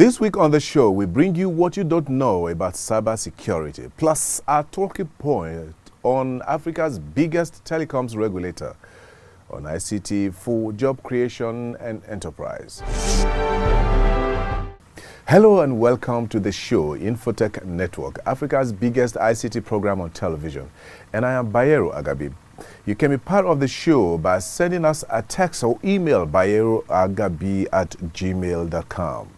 This week on the show, we bring you what you don't know about cybersecurity, plus our talking point on Africa's biggest telecoms regulator on ICT for job creation and enterprise. Hello and welcome to the show, Infotech Network, Africa's biggest ICT program on television. And I am Bayero Agabi. You can be part of the show by sending us a text or email bayeroagabi@gmail.com.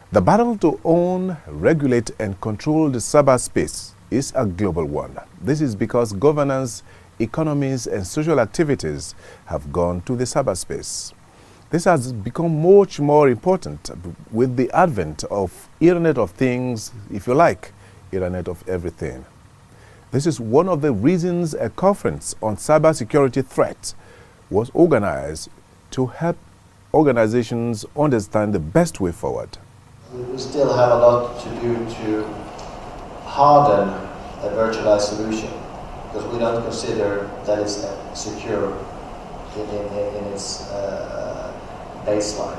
The battle to own, regulate, and control the cyberspace is a global one. This is because governance, economies, and social activities have gone to the cyberspace. This has become much more important with the advent of Internet of Things, if you like, Internet of Everything. This is one of the reasons a conference on cybersecurity threats was organized to help organizations understand the best way forward. We still have a lot to do to harden a virtualized solution because we don't consider that it's secure in its baseline.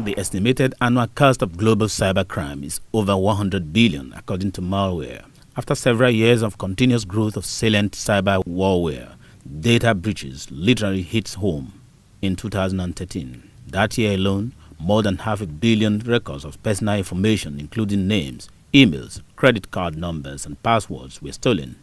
The estimated annual cost of global cybercrime is over 100 billion, according to Malware. After several years of continuous growth of salient cyber warfare, data breaches literally hit home in 2013. That year alone, more than 500 million records of personal information, including names, emails, credit card numbers, and passwords, were stolen.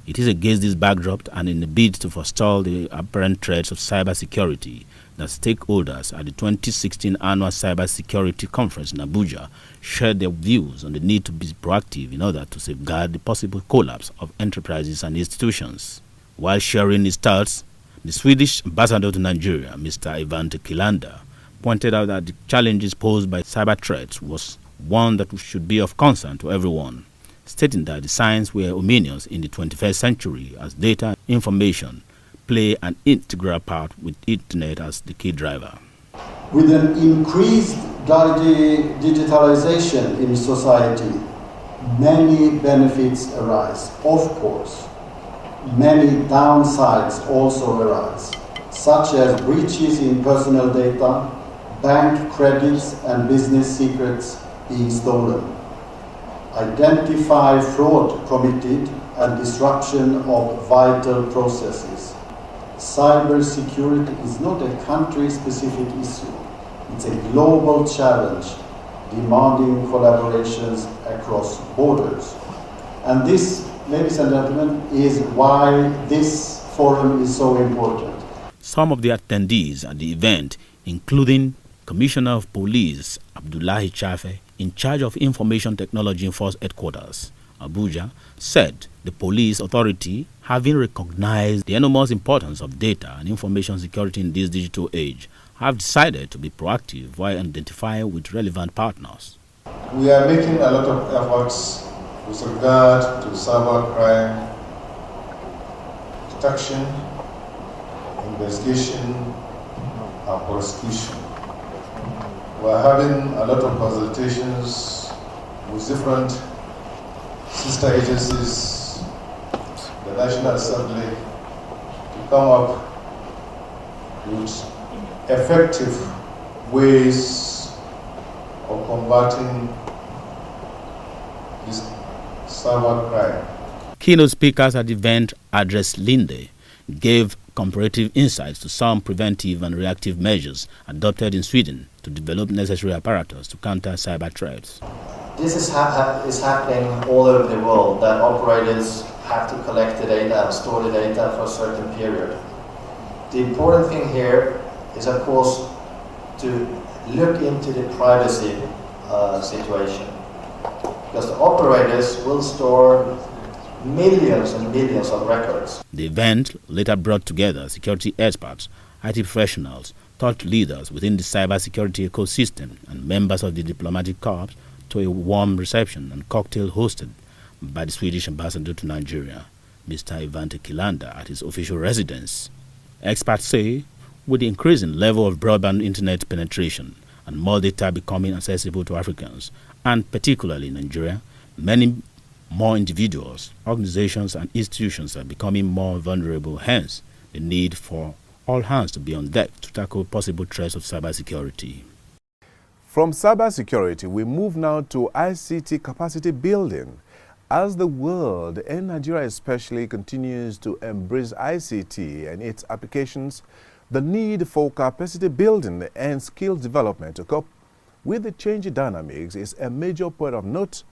It is against this backdrop and in a bid to forestall the apparent threats of cybersecurity that stakeholders at the 2016 Annual Cybersecurity Conference in Abuja shared their views on the need to be proactive in order to safeguard the possible collapse of enterprises and institutions. While sharing his thoughts, the Swedish ambassador to Nigeria, Mr. Infotech Network, pointed out that the challenges posed by cyber threats was one that should be of concern to everyone, stating that the signs were ominous in the 21st century as data information play an integral part with Internet as the key driver. With an increased digitalization in society, many benefits arise. Of course, many downsides also arise, such as breaches in personal data, bank credits and business secrets being stolen. Identify fraud committed and disruption of vital processes. Cybersecurity is not a country-specific issue. It's a global challenge demanding collaborations across borders. And this, ladies and gentlemen, is why this forum is so important. Some of the attendees at the event, including Commissioner of Police Abdullahi Chafe, in charge of Information Technology Force Headquarters, Abuja, said the police authority, having recognized the enormous importance of data and information security in this digital age, have decided to be proactive while identifying with relevant partners. We are making a lot of efforts with regard to cybercrime detection, investigation, and prosecution. We're having a lot of consultations with different sister agencies, the National Assembly, to come up with effective ways of combating this cybercrime. Keynote speakers at the event addressed Linde gave comparative insights to some preventive and reactive measures adopted in Sweden to develop necessary apparatus to counter cyber threats. This is happening all over the world, that operators have to collect the data and store the data for a certain period. The important thing here is, of course, to look into the privacy situation, because the operators will store millions and millions of records. The event later brought together security experts, IT professionals, thought leaders within the cybersecurity ecosystem, and members of the diplomatic corps to a warm reception and cocktail hosted by the Swedish ambassador to Nigeria, Mr. Infotech Network, at his official residence. Experts say, with the increasing level of broadband internet penetration and more data becoming accessible to Africans, and particularly in Nigeria, many more individuals, organizations, and institutions are becoming more vulnerable, hence the need for all hands to be on deck to tackle possible threats of cybersecurity. From cybersecurity, we move now to ICT capacity building. As the world, and Nigeria especially, continues to embrace ICT and its applications, the need for capacity building and skill development to cope with the changing dynamics is a major point of note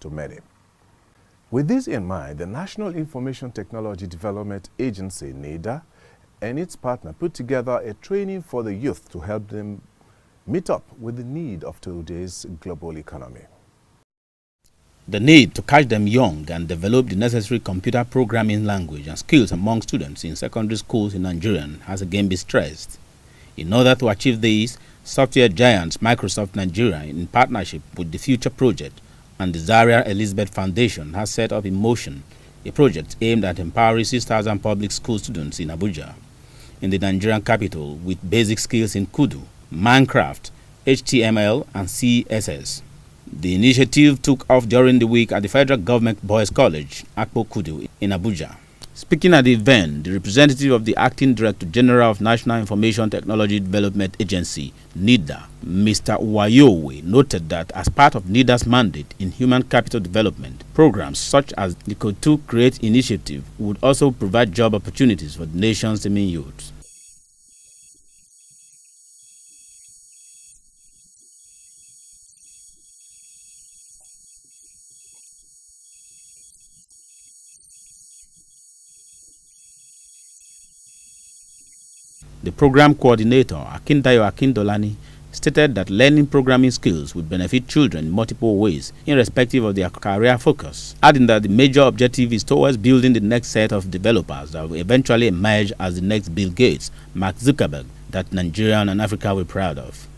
to many. With this in mind, the National Information Technology Development Agency, NIDA, and its partner put together a training for the youth to help them meet up with the need of today's global economy. The need to catch them young and develop the necessary computer programming language and skills among students in secondary schools in Nigeria has again been stressed. In order to achieve this, software giants Microsoft Nigeria, in partnership with the Future Project and the Zaria Elizabeth Foundation, has set up in motion a project aimed at empowering 6,000 public school students in Abuja, in the Nigerian capital, with basic skills in Kudu, Minecraft, HTML, and CSS. The initiative took off during the week at the Federal Government Boys College, Akpo Kudu, in Abuja. Speaking at the event, the representative of the Acting Director General of National Information Technology Development Agency, NIDA, Mr. Wayowe, noted that as part of NIDA's mandate in human capital development, programs such as the Code 2 Create initiative would also provide job opportunities for the nation's teeming youth. The program coordinator, Akindayo Akindolani, stated that learning programming skills would benefit children in multiple ways, irrespective of their career focus, adding that the major objective is towards building the next set of developers that will eventually emerge as the next Bill Gates, Mark Zuckerberg, that Nigeria and Africa will be proud of.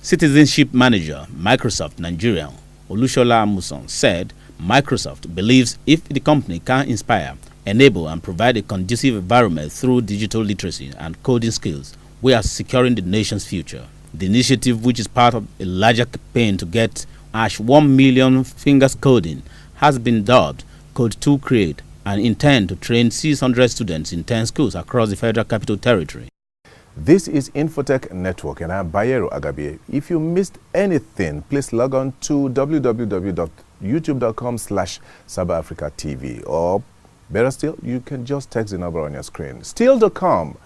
Citizenship Manager, Microsoft Nigeria, Olushola Amuson, said Microsoft believes if the company can inspire, enable and provide a conducive environment through digital literacy and coding skills, we are securing the nation's future. The initiative, which is part of a larger campaign to get 1 million fingers coding, has been dubbed Code 2 Create and intend to train 600 students in 10 schools across the Federal Capital Territory. This is Infotech Network and I'm Bayero Agabi. If you missed anything, please log on to www.youtube.com/CyberAfricaTV, or better still, you can just text the number on your screen. Still to come,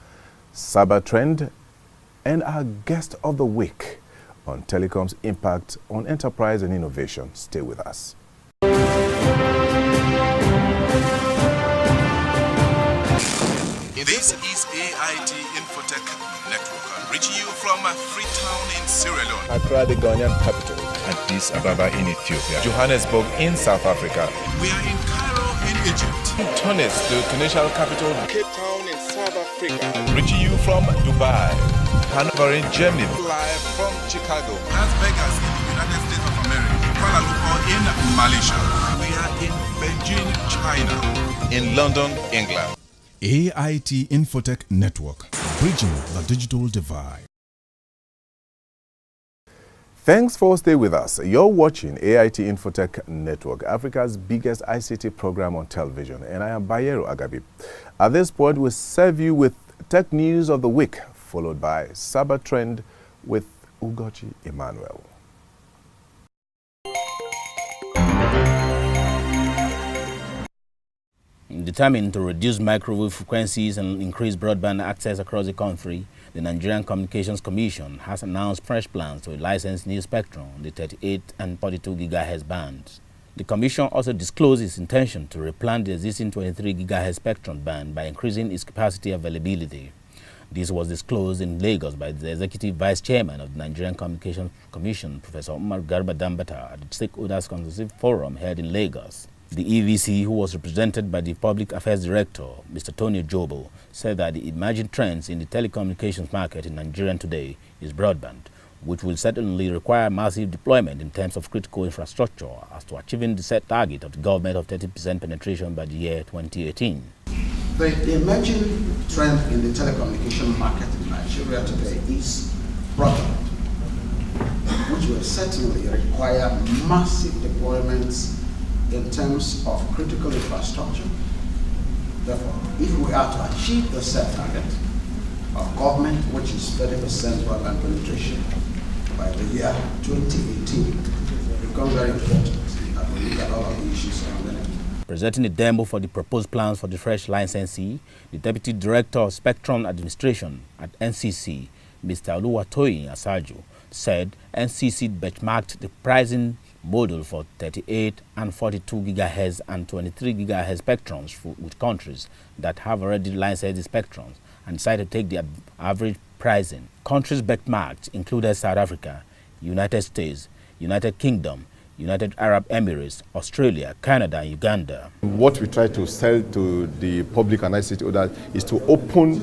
Cyber Trend and our guest of the week on telecom's impact on enterprise and innovation. Stay with us. This is AIT Infotech Network, reaching you from Freetown in Sierra Leone, Accra, the Ghanaian capital, Addis Ababa in Ethiopia, Johannesburg in South Africa. We are in Cairo in Egypt, Tunis, the Tunisian capital, Cape Town in South Africa, reaching you from Dubai, Hanover in Germany, live from Chicago, Las Vegas in the United States of America, Kuala Lumpur in Malaysia. We are in Beijing, China, in London, England. AIT Infotech Network, bridging the digital divide. Thanks for staying with us. You're watching AIT Infotech Network, Africa's biggest ICT program on television, and I am Bayero Agabi. At this point, we'll serve you with Tech News of the Week, followed by Cyber Trend with Ugochi Emmanuel. Determined to reduce microwave frequencies and increase broadband access across the country, the Nigerian Communications Commission has announced fresh plans to license new spectrum on the 38 and 42 GHz bands. The Commission also disclosed its intention to replant the existing 23 GHz spectrum band by increasing its capacity availability. This was disclosed in Lagos by the Executive Vice Chairman of the Nigerian Communications Commission, Professor Umar Garba Dambata, at the Stakeholders Consultative Forum held in Lagos. The EVC, who was represented by the Public Affairs Director, Mr. Tony Jobo, said that the emerging trends in the telecommunications market in Nigeria today is broadband, which will certainly require massive deployment in terms of critical infrastructure as to achieving the set target of the government of 30% penetration by the year 2018. The emerging trend in the telecommunication market in Nigeria today is broadband, which will certainly require massive deployments in terms of critical infrastructure. Therefore, if we are to achieve the set target of government, which is 30% broadband penetration by the year 2018, it becomes very important that we look at all of the issues surrounding it. Presenting a demo for the proposed plans for the fresh licensee, the Deputy Director of Spectrum Administration at NCC, Mr. Oluwatoyin Asaju, said NCC benchmarked the pricing model for 38 and 42 GHz and 23 GHz spectrums with countries that have already licensed the spectrums and decided to take the average pricing. Countries benchmarked included South Africa, United States, United Kingdom, United Arab Emirates, Australia, Canada, and Uganda. What we try to sell to the public and ICT others is to open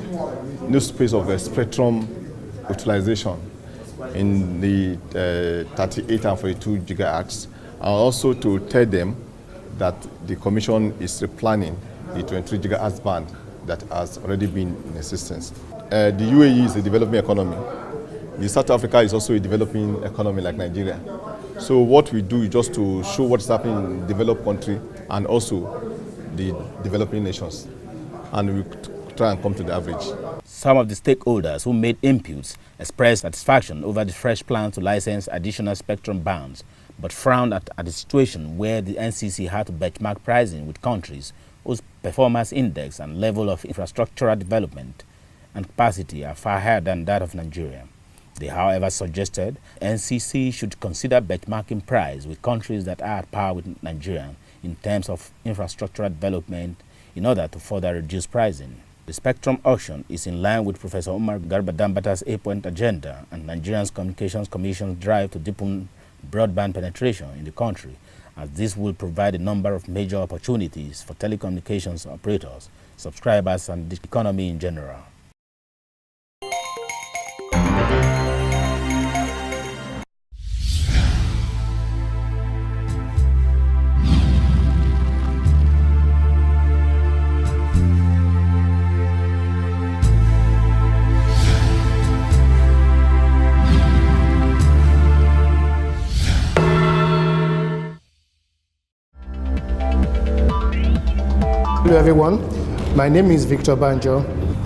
new space of spectrum utilization in the 38 and 42 gigahertz, and also to tell them that the Commission is replanning the 23 gigahertz band that has already been in existence. The UAE is a developing economy. The South Africa is also a developing economy like Nigeria. So what we do is just to show what's happening in developed country and also the developing nations, and we try and come to the average. Some of the stakeholders who made inputs expressed satisfaction over the fresh plan to license additional spectrum bands, but frowned at the situation where the NCC had to benchmark pricing with countries whose performance index and level of infrastructural development and capacity are far higher than that of Nigeria. They, however, suggested NCC should consider benchmarking price with countries that are at par with Nigeria in terms of infrastructural development in order to further reduce pricing. The spectrum auction is in line with Professor Umar Garba Dambata's 8-point agenda and Nigeria's Communications Commission's drive to deepen broadband penetration in the country, as this will provide a number of major opportunities for telecommunications operators, subscribers, and the economy in general. Hello everyone, my name is Victor Banjo.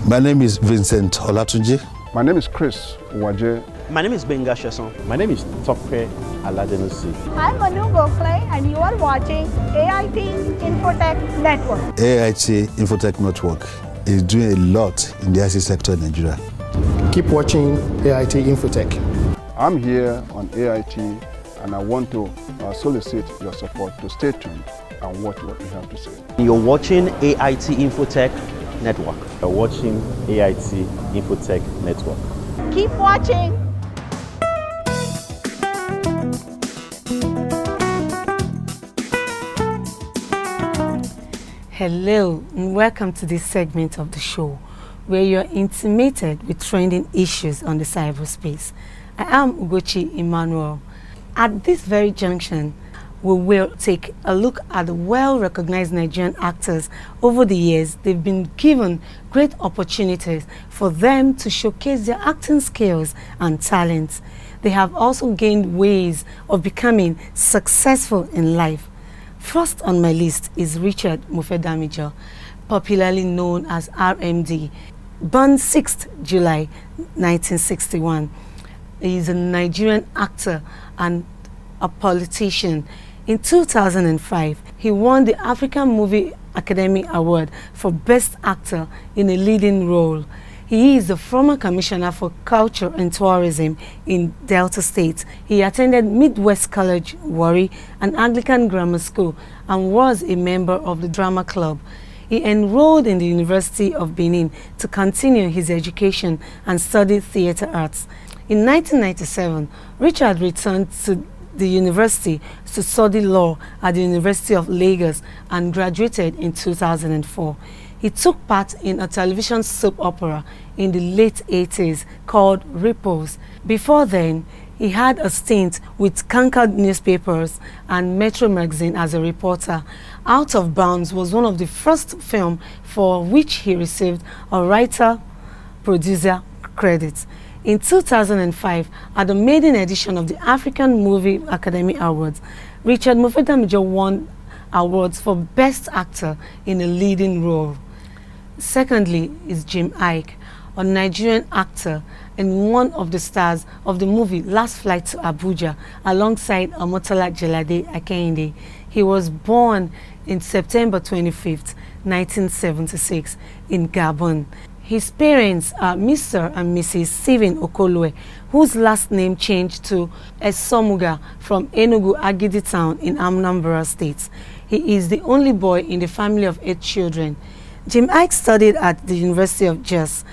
My name is Vincent Olatunji. My name is Chris Waje. My name is Benga Shasson. My name is Tope Aladenusi. I'm Manu Gokhale and you are watching AIT Infotech Network. AIT Infotech Network is doing a lot in the ICT sector in Nigeria. Keep watching AIT Infotech. I'm here on AIT and I want to solicit your support to stay tuned and watch what we have to say. You're watching AIT Infotech Network. You're watching AIT Infotech Network. Keep watching. Hello and welcome to this segment of the show where you're intimated with trending issues on the cyberspace. I am Ugochi Emmanuel. At this very junction, we will take a look at the well-recognized Nigerian actors. Over the years, they've been given great opportunities for them to showcase their acting skills and talents. They have also gained ways of becoming successful in life. First on my list is Richard Mufedamijo, popularly known as RMD, born 6th July 1961. He is a Nigerian actor and a politician. In 2005, he won the African Movie Academy Award for Best Actor in a Leading Role. He is the former Commissioner for Culture and Tourism in Delta State. He attended Midwest College, Warri, and Anglican Grammar School, and was a member of the Drama Club. He enrolled in the University of Benin to continue his education and study theatre arts. In 1997, Richard returned to the university to study law at the University of Lagos and graduated in 2004. He took part in a television soap opera in the late 80s called Ripples. Before then, he had a stint with Concord newspapers and Metro magazine as a reporter. Out of Bounds was one of the first films for which he received a writer-producer credit. In 2005, at the maiden edition of the African Movie Academy Awards, Richard Mufedamijo won awards for Best Actor in a Leading Role. Secondly is Jim Iyke, a Nigerian actor and one of the stars of the movie Last Flight to Abuja alongside Omotola Jalade Akinde. He was born in September 25th, 1976 in Gabon. His parents are Mr. and Mrs. Stephen Okolwe, whose last name changed to Esomuga from Enugu Agidi town in Anambra State. He is the only boy in the family of 8 children. Jim Ike studied at the University of Jos,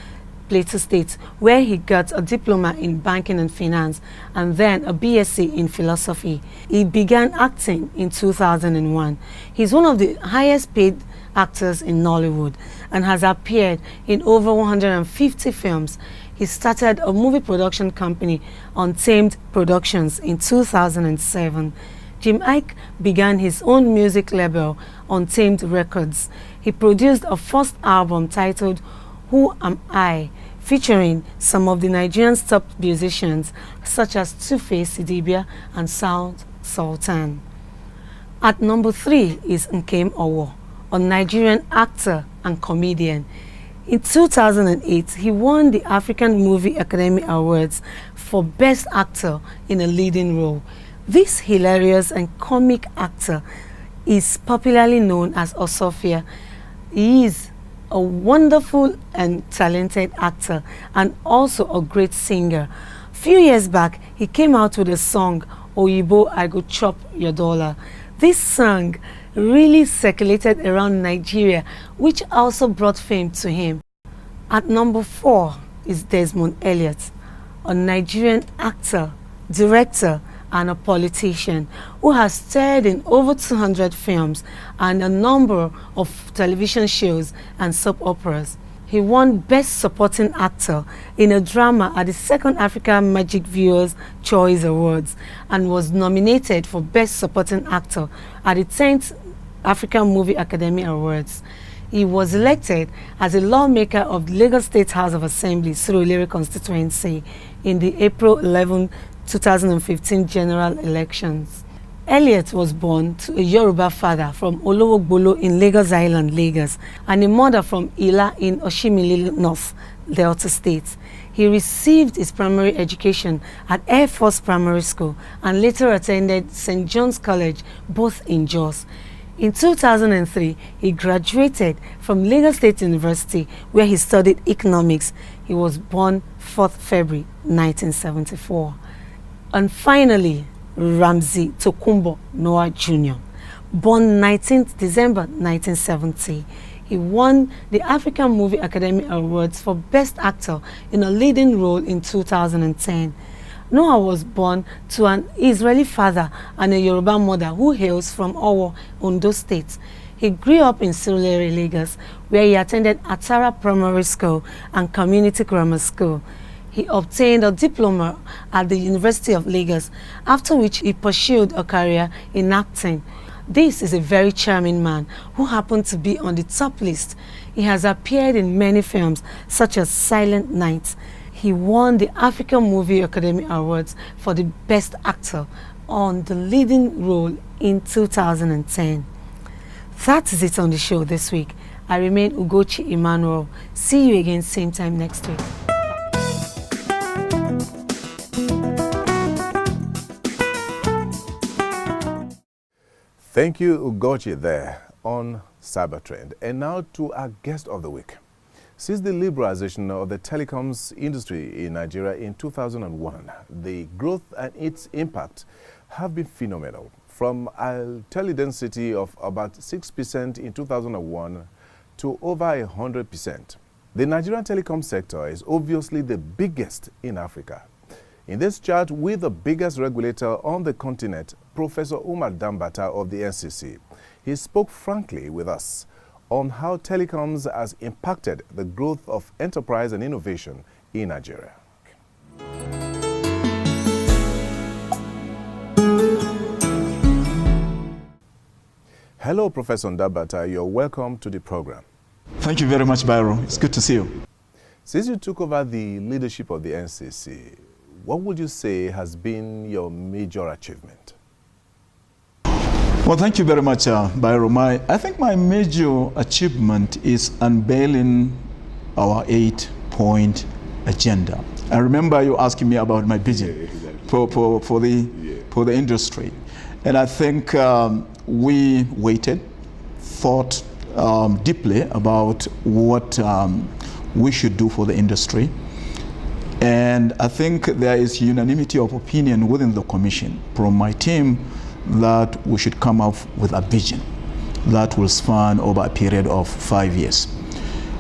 Plateau State, where he got a diploma in banking and finance and then a BSc in philosophy. He began acting in 2001. He's one of the highest paid actors in Nollywood and has appeared in over 150 films. He started a movie production company, Untamed Productions, in 2007. Jim Ike began his own music label, Untamed Records. He produced a first album titled Who Am I?, featuring some of the Nigerian's top musicians such as Two-Face Idibia and Sound Sultan. At number 3 is Nkem Owo, a Nigerian actor and comedian. In 2008, he won the African Movie Academy Awards for Best Actor in a Leading Role. This hilarious and comic actor is popularly known as Osofia. He is a wonderful and talented actor and also a great singer. A few years back, he came out with a song, Oyibo, I Go Chop Your Dollar. This song really circulated around Nigeria, which also brought fame to him. At number 4 is Desmond Elliot, a Nigerian actor, director, and a politician who has starred in over 200 films and a number of television shows and soap operas. He won Best Supporting Actor in a Drama at the 2nd African Magic Viewers' Choice Awards and was nominated for Best Supporting Actor at the 10th African Movie Academy Awards. He was elected as a lawmaker of the Lagos State House of Assembly, Surulere constituency, in the April 11, 2015 general elections. Elliot was born to a Yoruba father from Olowogbolo in Lagos Island, Lagos, and a mother from Ila in Oshimili North, Delta State. He received his primary education at Air Force Primary School and later attended St. John's College, both in Jos. In 2003, he graduated from Lagos State University, where he studied economics. He was born 4th February 1974. And finally, Ramsey Tokumbo Noah Jr., born 19th December 1970. He won the African Movie Academy Awards for Best Actor in a Leading Role in 2010. Noah was born to an Israeli father and a Yoruba mother who hails from Owo, Ondo State. He grew up in Surulere, Lagos, where he attended Atara Primary School and Community Grammar School. He obtained a diploma at the University of Lagos, after which he pursued a career in acting. This is a very charming man who happened to be on the top list. He has appeared in many films such as Silent Night. He won the African Movie Academy Awards for the Best Actor on the Leading Role in 2010. That is it on the show this week. I remain Ugochi Emmanuel. See you again same time next week. Thank you, Ugochi, there on Cybertrend. And now to our guest of the week. Since the liberalization of the telecoms industry in Nigeria in 2001, the growth and its impact have been phenomenal. From a teledensity of about 6% in 2001 to over 100%. The Nigerian telecom sector is obviously the biggest in Africa. In this chat with the biggest regulator on the continent, Professor Umar Dambata of the NCC, he spoke frankly with us on how telecoms has impacted the growth of enterprise and innovation in Nigeria. Hello, Professor Dambata. You're welcome to the program. Thank you very much, Byron. It's good to see you. Since you took over the leadership of the NCC, what would you say has been your major achievement? Well, thank you very much, Byron. I think my major achievement is unveiling our 8 8-point agenda. I remember you asking me about my vision for the industry. And I think we waited, thought deeply about what we should do for the industry. And I think there is unanimity of opinion within the Commission from my team that we should come up with a vision that will span over a period of 5 years.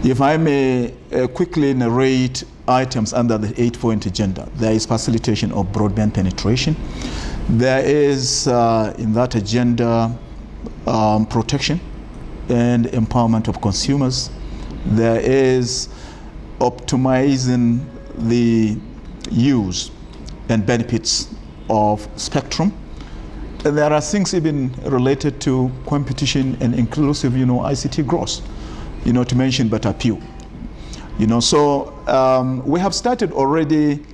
If I may quickly narrate items under the 8-point agenda, there is facilitation of broadband penetration. There is, in that agenda, protection and empowerment of consumers. There is optimizing the use and benefits of spectrum. And there are things even related to competition and inclusive, ICT growth, to mention but a few. So we have started already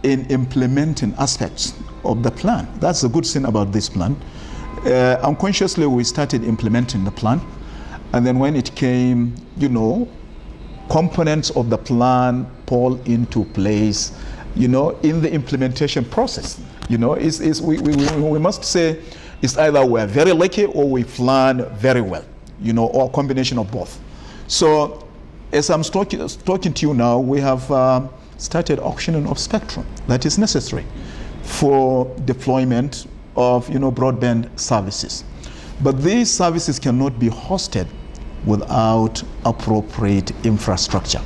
in implementing aspects of the plan. That's the good thing about this plan. Unconsciously, we started implementing the plan. And then when it came, components of the plan fall into place, in the implementation process. We must say it's either we're very lucky or we plan very well, or a combination of both. So as I'm talking to you now, we have started auctioning of spectrum that is necessary for deployment of broadband services. But these services cannot be hosted without appropriate infrastructure.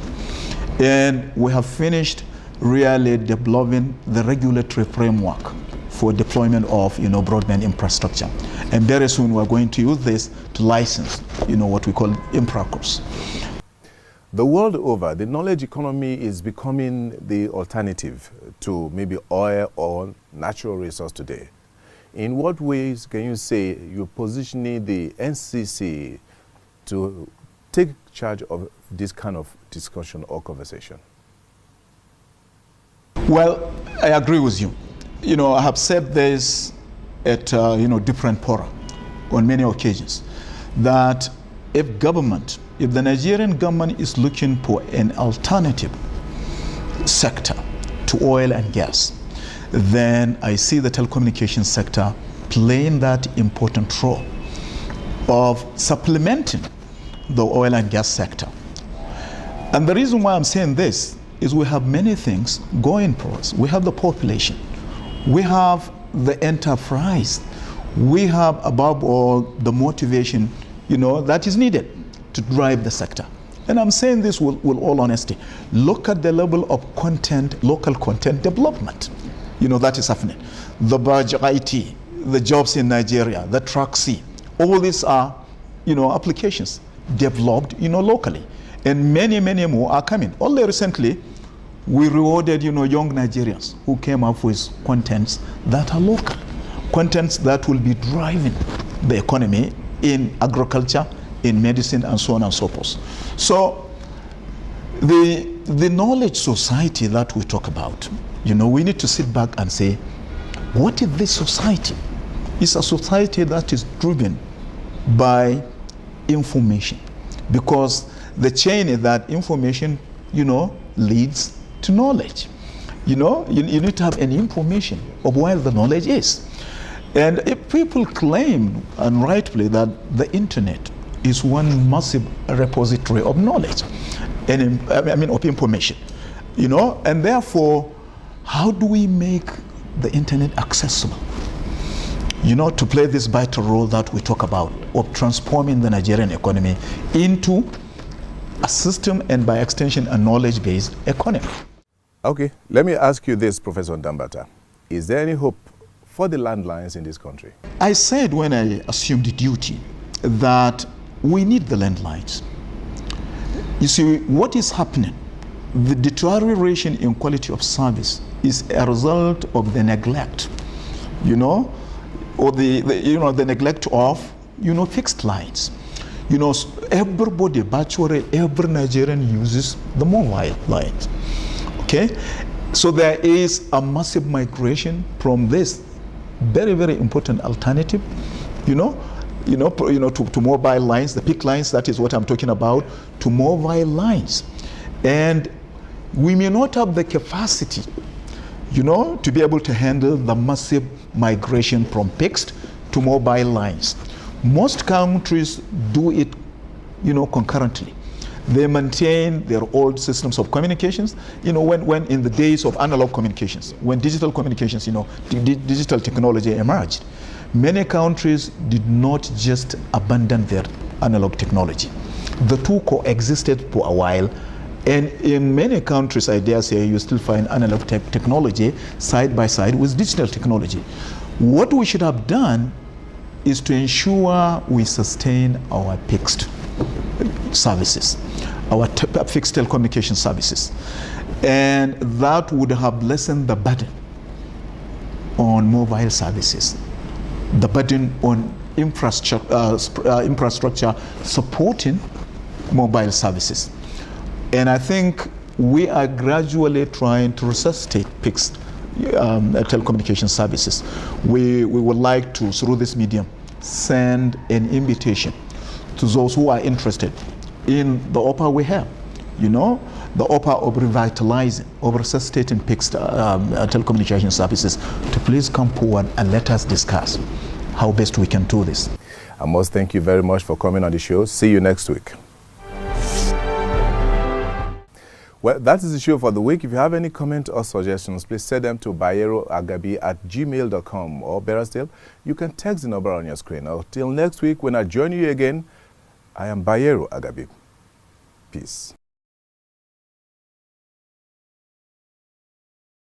And we have finished really developing the regulatory framework for deployment of broadband infrastructure. And very soon we're going to use this to license what we call infracos. The world over, the knowledge economy is becoming the alternative to maybe oil or natural resource today. In what ways can you say you're positioning the NCC to take charge of this kind of discussion or conversation? Well, I agree with you. I have said this at different fora on many occasions, that if the Nigerian government is looking for an alternative sector to oil and gas, then I see the telecommunications sector playing that important role of supplementing the oil and gas sector. And the reason why I'm saying this is we have many things going for us. We have the population, we have the enterprise, we have above all the motivation that is needed to drive the sector. And I'm saying this with all honesty. Look at the level of local content development that is happening. The Barge IT, the jobs in Nigeria, the Track C, all these are applications developed locally, and many more are coming. Only recently we rewarded young Nigerians who came up with contents that are local, contents that will be driving the economy in agriculture, in medicine, and so on and so forth. So the knowledge society that we talk about, we need to sit back and say, what is this society? It's a society that is driven by information, because the chain is that information leads to knowledge. You need to have any information of where the knowledge is. And if people claim, and rightly, that the internet is one massive repository of knowledge and of information, and therefore how do we make the internet accessible to play this vital role that we talk about of transforming the Nigerian economy into a system and by extension a knowledge-based economy. Okay, let me ask you this, Professor Ndambata. Is there any hope for the landlines in this country? I said when I assumed the duty that we need the landlines. You see, what is happening, the deterioration in quality of service is a result of the neglect, or the neglect of, fixed lines. Everybody, virtually every Nigerian uses the mobile lines. Okay, so there is a massive migration from this very, very important alternative, to mobile lines, the peak lines. That is what I'm talking about, to mobile lines, and we may not have the capacity, to be able to handle the massive migration from fixed to mobile lines. Most countries do it, concurrently. They maintain their old systems of communications, when in the days of analog communications, when digital communications, digital technology emerged, many countries did not just abandon their analog technology. The two coexisted for a while, and in many countries, I dare say, you still find analog technology side by side with digital technology. What we should have done is to ensure we sustain our fixed services, our fixed telecommunication services. And that would have lessened the burden on mobile services, the burden on infrastructure supporting mobile services. And I think we are gradually trying to resuscitate fixed telecommunication services. We would like to, through this medium, send an invitation to those who are interested in the offer we have, the offer of revitalizing, of resuscitating fixed telecommunication services, to please come forward and let us discuss how best we can do this. I must thank you very much for coming on the show. See you next week. Well, that is the show for the week. If you have any comments or suggestions, please send them to bayeroagabi@gmail.com, or better still, you can text the number on your screen. Until next week, when I join you again, I am Bayero Agabi. Peace.